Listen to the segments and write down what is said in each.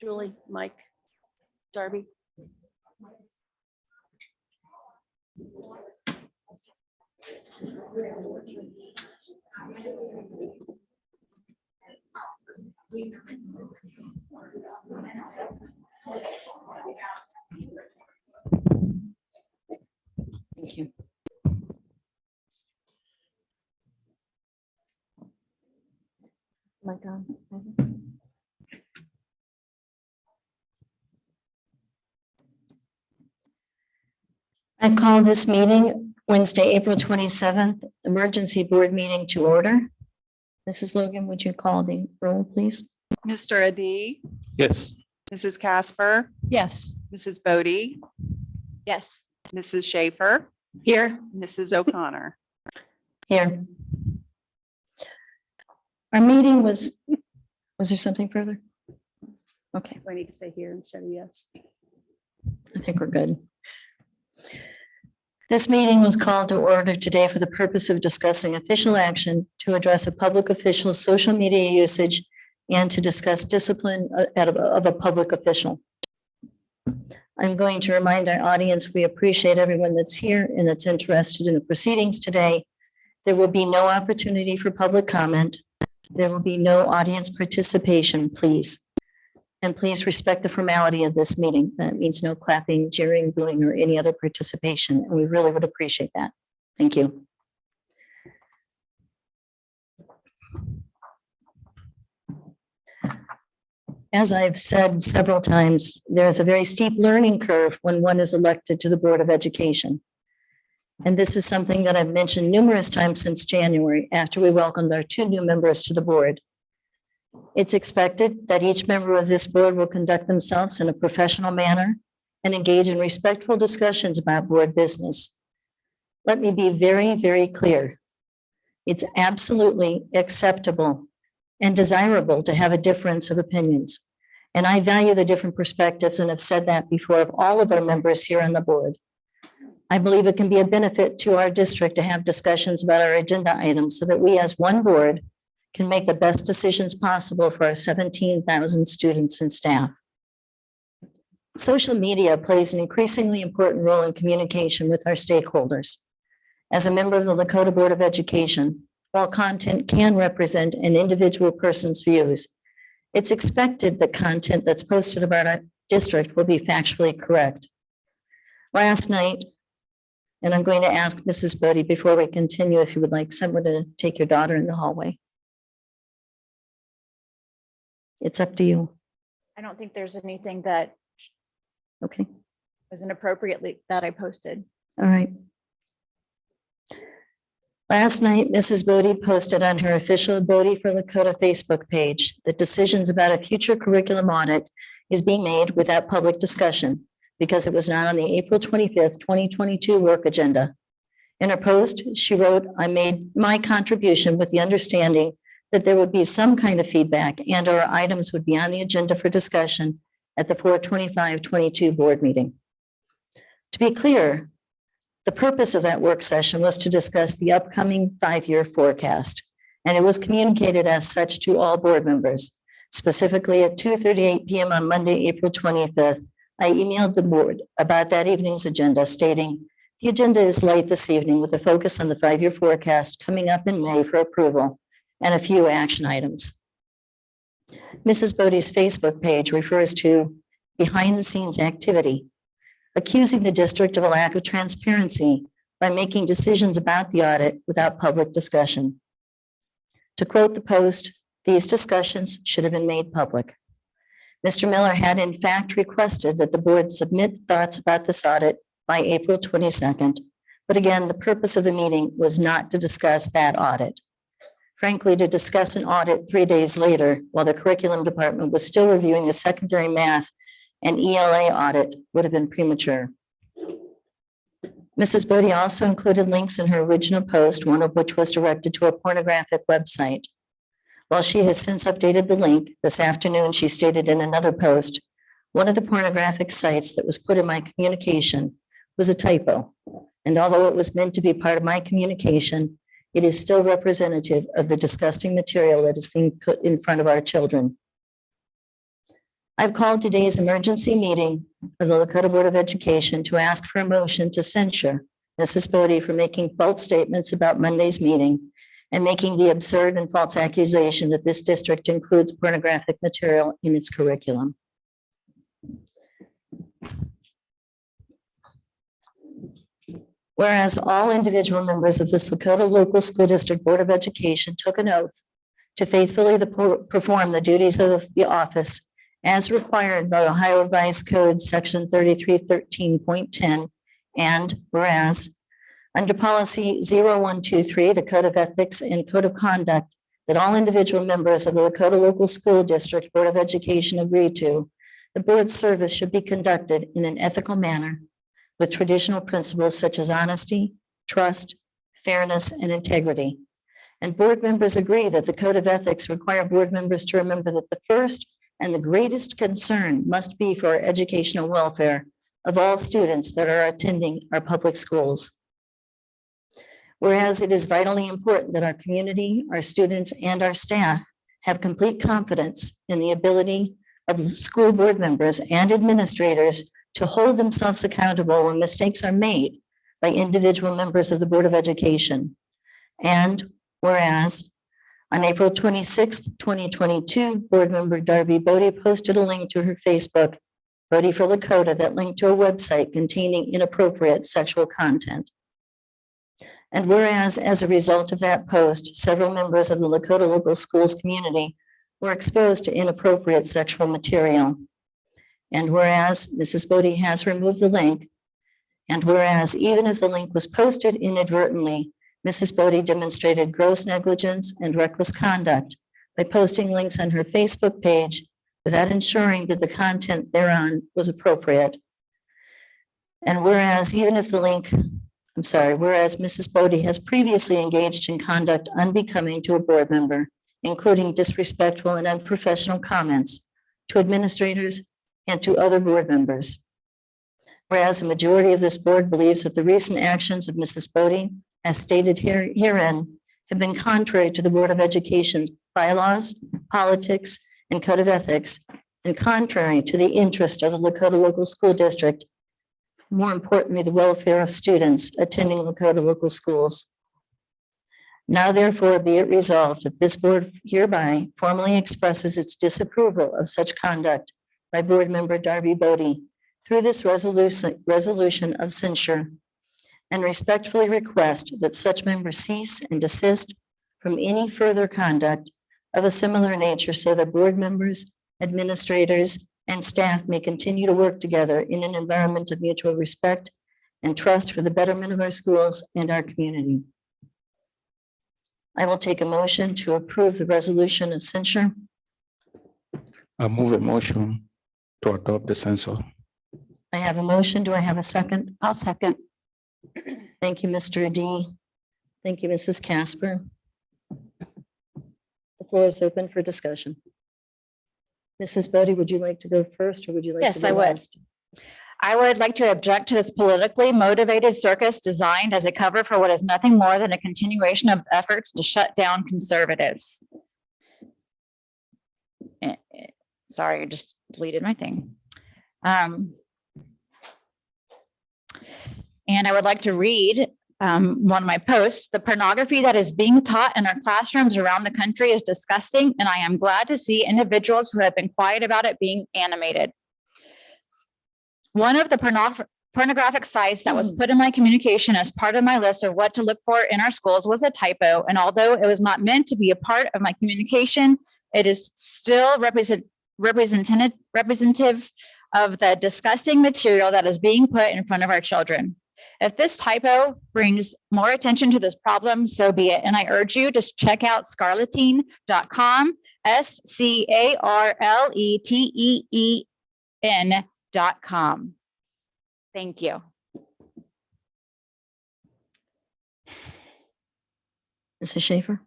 Julie, Mike, Darby. Thank you. Mike on. I call this meeting Wednesday, April 27th, emergency board meeting to order. Mrs. Logan, would you call the roll, please? Mr. Adi, Yes. Mrs. Casper, Yes. Mrs. Bodie, Yes. Mrs. Schaefer, Here. Mrs. O'Connor. Here. Our meeting was there something further? Okay, Do I need to say here instead of yes? I think we're good. This meeting was called to order today for the purpose of discussing official action to address a public official's social media usage and to discuss discipline of a public official. I'm going to remind our audience, we appreciate everyone that's here and that's interested in the proceedings today. There will be no opportunity for public comment. There will be no audience participation, please. And please respect the formality of this meeting. That means no clapping, cheering, booing, or any other participation. And we really would appreciate that. Thank you. As I've said several times, there is a very steep learning curve when one is elected to the Board of Education. And this is something that I've mentioned numerous times since January, after we welcomed our 2 new members to the board. It's expected that each member of this board will conduct themselves in a professional manner and engage in respectful discussions about board business. Let me be very, very clear. It's absolutely acceptable and desirable to have a difference of opinions. And I value the different perspectives and have said that before of all of our members here on the board. I believe it can be a benefit to our district to have discussions about our agenda items so that we as one board can make the best decisions possible for our 17,000 students and staff. Social media plays an increasingly important role in communication with our stakeholders. As a member of the Lakota Board of Education, while content can represent an individual person's views, it's expected that content that's posted about our district will be factually correct. Last night, and I'm going to ask Mrs. Bodie before we continue, if you would like someone to take your daughter in the hallway. It's up to you. I don't think there's anything that Okay, was inappropriately that I posted. all right. Last night, Mrs. Bodie posted on her official Bodie for Lakota Facebook page that decisions about a future curriculum audit is being made without public discussion because it was not on the April 25th, 2022 work agenda. In her post, she wrote, "I made my contribution with the understanding that there would be some kind of feedback and or items would be on the agenda for discussion at the 4/25/22 board meeting." To be clear, the purpose of that work session was to discuss the upcoming 5-year forecast, and it was communicated as such to all board members. Specifically at 2:38 p.m. on Monday, April 25th, I emailed the board about that evening's agenda stating, "The agenda is light this evening with a focus on the 5-year forecast coming up in May for approval and a few action items." Mrs. Bodie's Facebook page refers to behind the scenes activity, accusing the district of a lack of transparency by making decisions about the audit without public discussion. To quote the post, "These discussions should have been made public." Mr. Miller had in fact requested that the board submit thoughts about this audit by April 22nd. But again, the purpose of the meeting was not to discuss that audit. Frankly, to discuss an audit 3 days later, while the curriculum department was still reviewing the secondary math and ELA audit, would have been premature. Mrs. Bodie also included links in her original post, one of which was directed to a pornographic website. While she has since updated the link, this afternoon she stated in another post, "One of the pornographic sites that was put in my communication was a typo. And although it was meant to be part of my communication, it is still representative of the disgusting material that is being put in front of our children." I've called today's emergency meeting of the Lakota Board of Education to ask for a motion to censure Mrs. Bodie for making false statements about Monday's meeting and making the absurd and false accusation that this district includes pornographic material in its curriculum. Whereas all individual members of this Lakota Local School District Board of Education took an oath to faithfully perform the duties of the office as required by Ohio Revised Code Section 3313.10, and whereas under policy 0123, the Code of Ethics and Code of Conduct that all individual members of the Lakota Local School District Board of Education agree to, the board's service should be conducted in an ethical manner with traditional principles such as honesty, trust, fairness, and integrity. And board members agree that the Code of Ethics require board members to remember that the first and the greatest concern must be for our educational welfare of all students that are attending our public schools. Whereas it is vitally important that our community, our students, and our staff have complete confidence in the ability of the school board members and administrators to hold themselves accountable when mistakes are made by individual members of the Board of Education. And whereas on April 26th, 2022, board member Darby Bodie posted a link to her Facebook, Bodie for Lakota, that linked to a website containing inappropriate sexual content. And whereas as a result of that post, several members of the Lakota Local Schools community were exposed to inappropriate sexual material. And whereas Mrs. Bodie has removed the link, and whereas even if the link was posted inadvertently, Mrs. Bodie demonstrated gross negligence and reckless conduct by posting links on her Facebook page without ensuring that the content thereon was appropriate. And whereas whereas Mrs. Bodie has previously engaged in conduct unbecoming to a board member, including disrespectful and unprofessional comments to administrators and to other board members. Whereas a majority of this board believes that the recent actions of Mrs. Bodie, as stated herein, have been contrary to the Board of Education's bylaws, politics, and code of ethics, and contrary to the interest of the Lakota Local School District, more importantly, the welfare of students attending Lakota local schools. Now therefore be it resolved that this board hereby formally expresses its disapproval of such conduct by board member Darby Bodie through this resolution of censure, and respectfully request that such member cease and desist from any further conduct of a similar nature so that board members, administrators, and staff may continue to work together in an environment of mutual respect and trust for the betterment of our schools and our community. I will take a motion to approve the resolution of censure. I move a motion to adopt the censure. I have a motion. Do I have a second? I'll second. Thank you, Mr. Adi. Thank you, Mrs. Casper. The floor is open for discussion. Mrs. Bodie, would you like to go first or would you like to Yes, go I would. last? I would like to object to this politically motivated circus designed as a cover for what is nothing more than a continuation of efforts to shut down conservatives. Sorry, I just deleted my thing. And I would like to read one of my posts. The pornography that is being taught in our classrooms around the country is disgusting, and I am glad to see individuals who have been quiet about it being animated. One of the pornographic sites that was put in my communication as part of my list of what to look for in our schools was a typo, and although it was not meant to be a part of my communication, it is still representative of the disgusting material that is being put in front of our children. If this typo brings more attention to this problem, so be it. And I urge you to check out scarleteen.com, SCARLETEEN.com. Thank you. Mrs. Schaefer?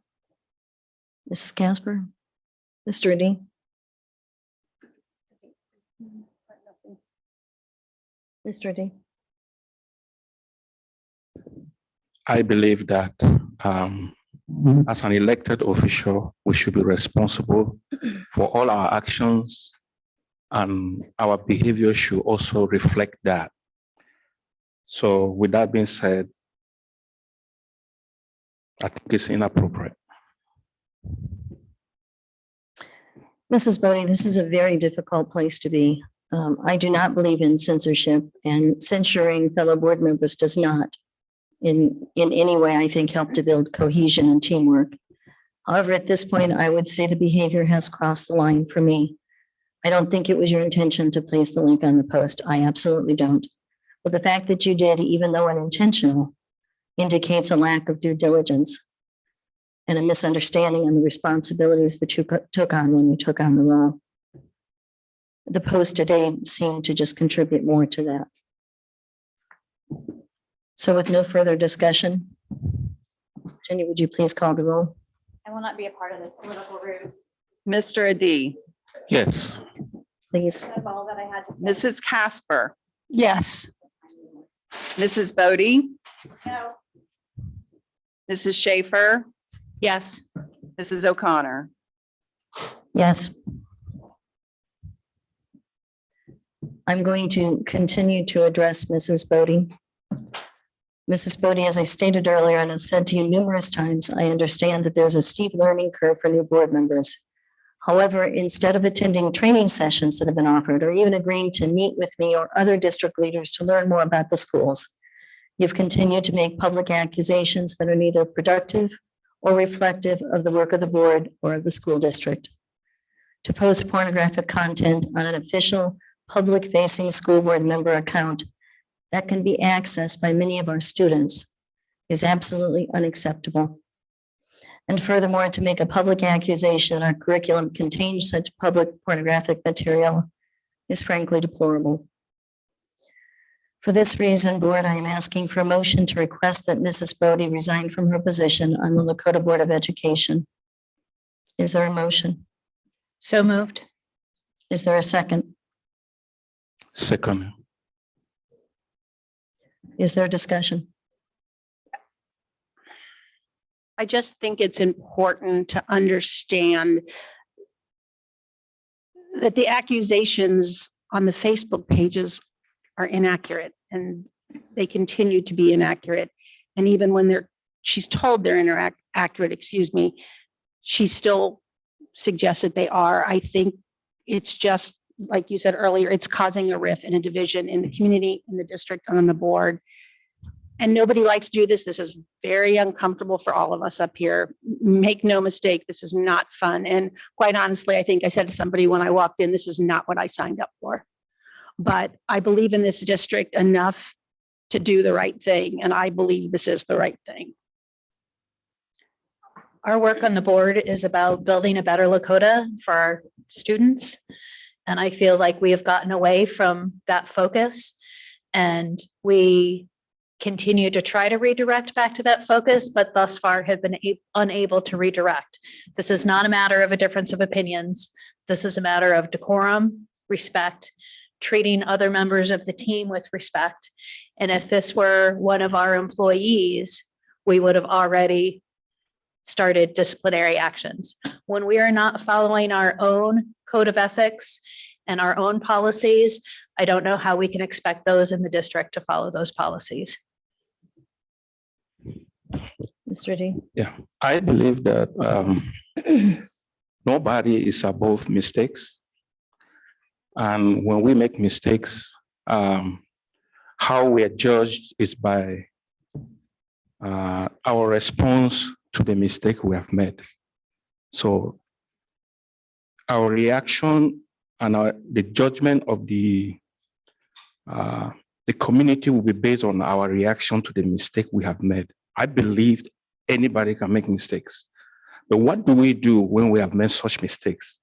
Mrs. Casper? Mr. Adi? Mr. Adi? I believe that as an elected official, we should be responsible for all our actions and our behavior should also reflect that. So with that being said, I think it's inappropriate. Mrs. Bodie, this is a very difficult place to be. I do not believe in censorship, and censuring fellow board members does not in any way, I think, help to build cohesion and teamwork. However, at this point, I would say the behavior has crossed the line for me. I don't think it was your intention to place the link on the post. I absolutely don't. But the fact that you did, even though unintentional, indicates a lack of due diligence and a misunderstanding on the responsibilities that you took on when you took on the role. The post today seemed to just contribute more to that. So with no further discussion, Jenny, would you please call the roll? I will not be a part of this political ruse. Mr. Adi, Yes. Please. That's all that I had to say. Mrs. Casper, Yes. Mrs. Bodie, No. Mrs. Schaefer, Yes. Mrs. O'Connor. Yes. I'm going to continue to address Mrs. Bodie. Mrs. Bodie, as I stated earlier, and I've said to you numerous times, I understand that there's a steep learning curve for new board members. However, instead of attending training sessions that have been offered, or even agreeing to meet with me or other district leaders to learn more about the schools, you've continued to make public accusations that are neither productive or reflective of the work of the board or of the school district. To post pornographic content on an official public-facing school board member account that can be accessed by many of our students is absolutely unacceptable. And furthermore, to make a public accusation that our curriculum contains such public pornographic material is frankly deplorable. For this reason, board, I am asking for a motion to request that Mrs. Bodie resign from her position on the Lakota Board of Education. Is there a motion? So moved. Is there a second? Second. Is there discussion? I just think it's important to understand that the accusations on the Facebook pages are inaccurate, and they continue to be inaccurate. And even when she's told they're inaccurate, she still suggests that they are. I think it's just, like you said earlier, it's causing a rift and a division in the community, in the district, and on the board. And nobody likes to do this. This is very uncomfortable for all of us up here. Make no mistake, this is not fun. And quite honestly, I think I said to somebody when I walked in, this is not what I signed up for. But I believe in this district enough to do the right thing. And I believe this is the right thing. Our work on the board is about building a better Lakota for our students. And I feel like we have gotten away from that focus, and we continue to try to redirect back to that focus, but thus far have been unable to redirect. This is not a matter of a difference of opinions. This is a matter of decorum, respect, treating other members of the team with respect. And if this were one of our employees, we would have already started disciplinary actions. When we are not following our own code of ethics and our own policies, I don't know how we can expect those in the district to follow those policies. Mr. D. Yeah, I believe that nobody is above mistakes. And when we make mistakes, how we are judged is by our response to the mistake we have made. So our reaction and the judgment of the community will be based on our reaction to the mistake we have made. I believe anybody can make mistakes. But what do we do when we have made such mistakes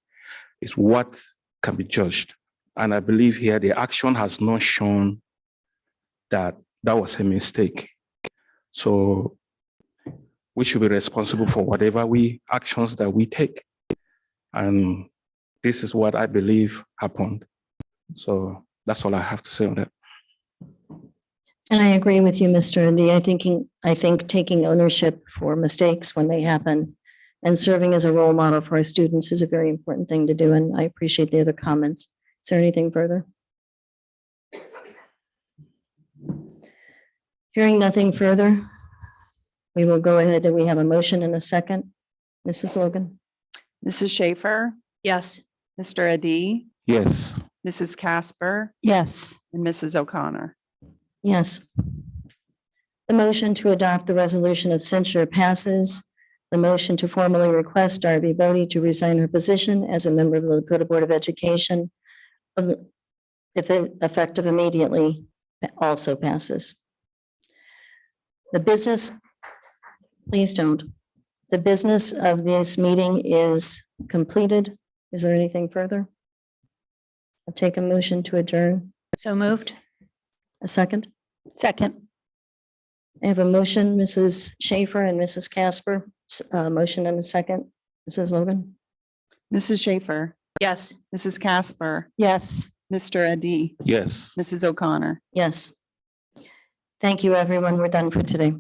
is what can be judged. And I believe here the action has not shown that that was a mistake. So we should be responsible for whatever actions that we take. And this is what I believe happened. So that's all I have to say on that. And I agree with you, Mr. Indy. I think taking ownership for mistakes when they happen and serving as a role model for our students is a very important thing to do. And I appreciate the other comments. Is there anything further? Hearing nothing further, we will go ahead and we have a motion and a second. Mrs. Logan? Mrs. Schaefer, Yes. Mr. Adi, Yes. Mrs. Casper, Yes. and Mrs. O'Connor. Yes. The motion to adopt the resolution of censure passes. The motion to formally request Darby Bodie to resign her position as a member of the Lakota Board of Education if effective immediately also passes. The business, please don't. The business of this meeting is completed. Is there anything further? I'll take a motion to adjourn. So moved. A second. Second. I have a motion, Mrs. Schaefer and Mrs. Casper. Motion and a second. Mrs. Logan? Mrs. Schaefer, Yes. Mrs. Casper, Yes. Mr. Adi, Yes. Mrs. O'Connor. Yes. Thank you, everyone. We're done for today.